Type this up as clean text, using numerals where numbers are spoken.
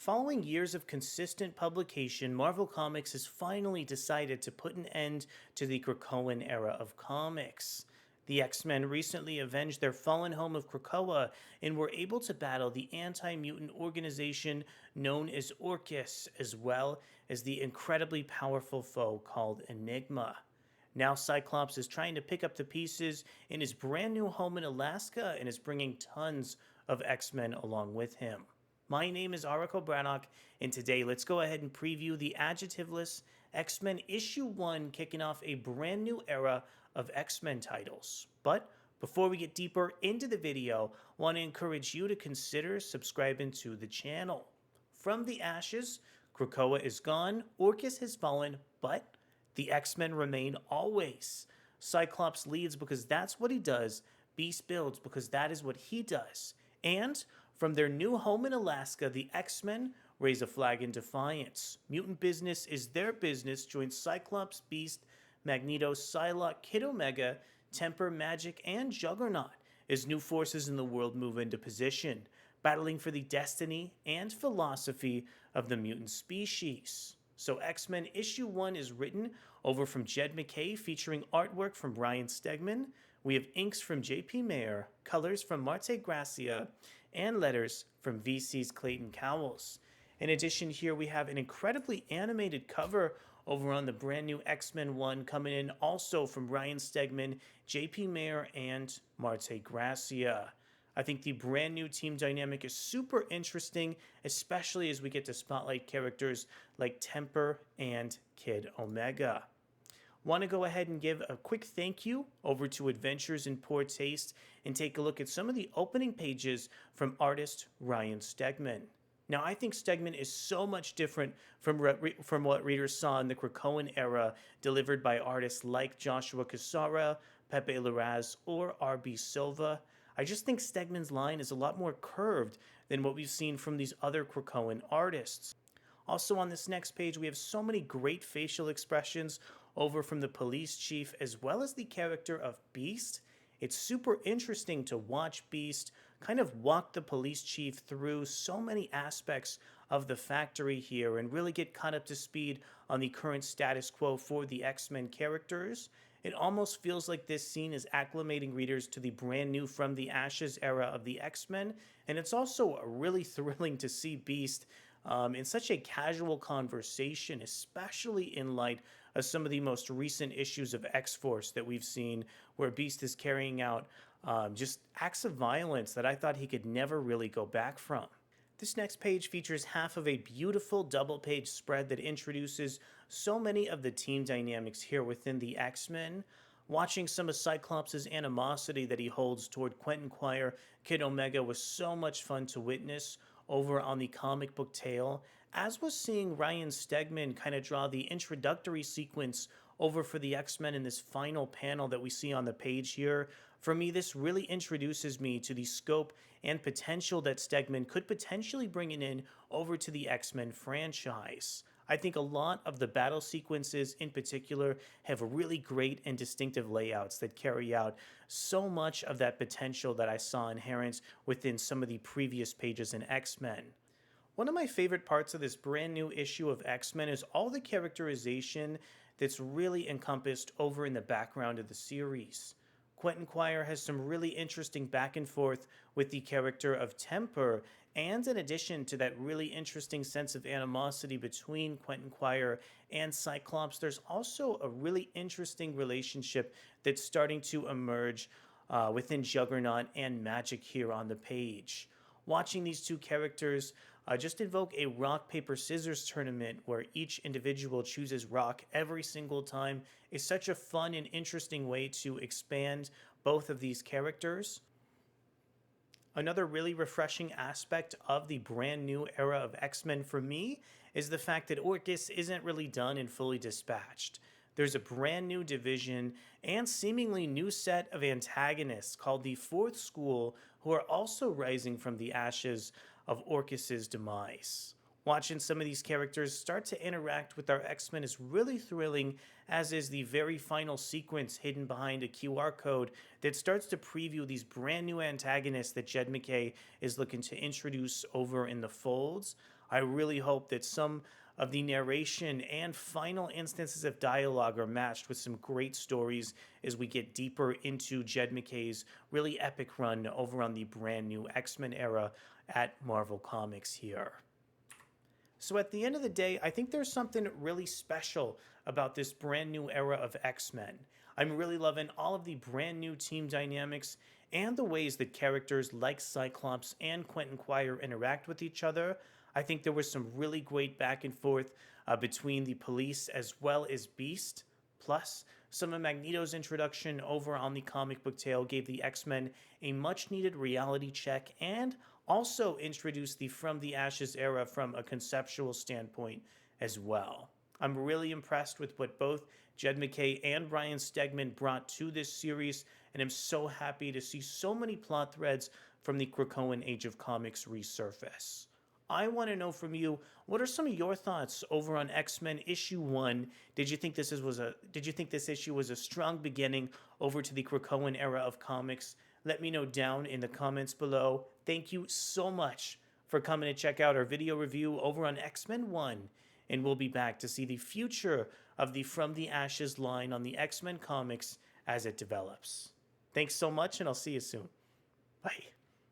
Following years of consistent publication, Marvel Comics has finally decided to put an end to the Krakoan era of comics. The X-Men recently avenged their fallen home of Krakoa and were able to battle the anti-mutant organization known as Orchis, as well as the incredibly powerful foe called Enigma. Now Cyclops is trying to pick up the pieces in his brand new home in Alaska and is bringing tons of X-Men along with him. My name is Arako Brannock, and today let's go ahead and preview the adjectiveless X-Men Issue 1, kicking off a brand new era of X-Men titles. But before we get deeper into the video, I want to encourage you to consider subscribing to the channel. From the ashes, Krakoa is gone, Orchis has fallen, but the X-Men remain always. Cyclops leads because that's what he does, Beast builds because that is what he does. And from their new home in Alaska, the X-Men raise a flag in defiance. Mutant business is their business joins Cyclops, Beast, MAGNETO, PSYLOCKE, Kid Omega, Temper, MAGIK, and JUGGERNAUT as new forces in the world move into position, battling for the destiny and philosophy of the mutant species. So X-Men Issue 1 is written over from Jed MacKay, featuring artwork from Ryan Stegman. We have inks from J.P. Mayer, colors from Marte Gracia, and letters from VC's Clayton Cowles. In addition, here we have an incredibly animated cover over on the brand new X-Men 1, coming in also from Ryan Stegman, J.P. Mayer, and Marte Gracia. I think the brand new team dynamic is super interesting, especially as we get to spotlight characters like Temper and Kid Omega. Want to go ahead and give a quick thank you over to Adventures in Poor Taste and take a look at some of the opening pages from artist Ryan Stegman. Now, I think Stegman is so much different from what readers saw in the Krakoan era, delivered by artists like Joshua Cassara, Pepe Larraz, or R.B. Silva. I just think Stegman's line is a lot more curved than what we've seen from these other Krakoan artists. Also on this next page, we have so many great facial expressions over from the police chief, as well as the character of Beast. It's super interesting to watch Beast kind of walk the police chief through so many aspects of the factory here and really get caught up to speed on the current status quo for the X-Men characters. It almost feels like this scene is acclimating readers to the brand new From the Ashes era of the X-Men, and it's also really thrilling to see Beast in such a casual conversation, especially in light of some of the most recent issues of X-Force that we've seen, where Beast is carrying out just acts of violence that I thought he could never really go back from. This next page features half of a beautiful double-page spread that introduces so many of the team dynamics here within the X-Men. Watching some of Cyclops' animosity that he holds toward Quentin Quire, Kid Omega, was so much fun to witness over on the comic book tale, as was seeing Ryan Stegman kind of draw the introductory sequence over for the X-Men in this final panel that we see on the page here. For me, this really introduces me to the scope and potential that Stegman could potentially bring it in over to the X-Men franchise. I think a lot of the battle sequences in particular have really great and distinctive layouts that carry out so much of that potential that I saw inherent within some of the previous pages in X-Men. One of my favorite parts of this brand new issue of X-Men is all the characterization that's really encompassed over in the background of the series. Quentin Quire has some really interesting back and forth with the character of Temper, and in addition to that really interesting sense of animosity between Quentin Quire and Cyclops, there's also a really interesting relationship that's starting to emerge within Juggernaut and MAGIK here on the page. Watching these two characters just invoke a rock, paper, scissors tournament where each individual chooses rock every single time is such a fun and interesting way to expand both of these characters. Another really refreshing aspect of the brand new era of X-Men for me is the fact that Orchis isn't really done and fully dispatched. There's a brand new division and seemingly new set of antagonists called the Fourth School, who are also rising from the ashes of Orchis' demise. Watching some of these characters start to interact with our X-Men is really thrilling, as is the very final sequence hidden behind a QR code that starts to preview these brand new antagonists that Jed MacKay is looking to introduce over in the folds. I really hope that some of the narration and final instances of dialogue are matched with some great stories as we get deeper into Jed MacKay's really epic run over on the brand new X-Men era at Marvel Comics here. So at the end of the day, I think there's something really special about this brand new era of X-Men. I'm really loving all of the brand new team dynamics and the ways that characters like Cyclops and Quentin Quire interact with each other. I think there was some really great back and forth between the police as well as Beast. Plus, some of Magneto's introduction over on the comic book tale gave the X-Men a much needed reality check and also introduced the From the Ashes era from a conceptual standpoint as well. I'm really impressed with what both Jed MacKay and Ryan Stegman brought to this series, and I'm so happy to see so many plot threads from the Krakoan Age of Comics resurface. I want to know from you, what are some of your thoughts over on X-Men issue 1? Did you think this issue was a strong beginning over to the Krakoan era of comics? Let me know down in the comments below. Thank you so much for coming to check out our video review over on X-Men 1, and we'll be back to see the future of the From the Ashes line on the X-Men comics as it develops. Thanks so much, and I'll see you soon. Bye.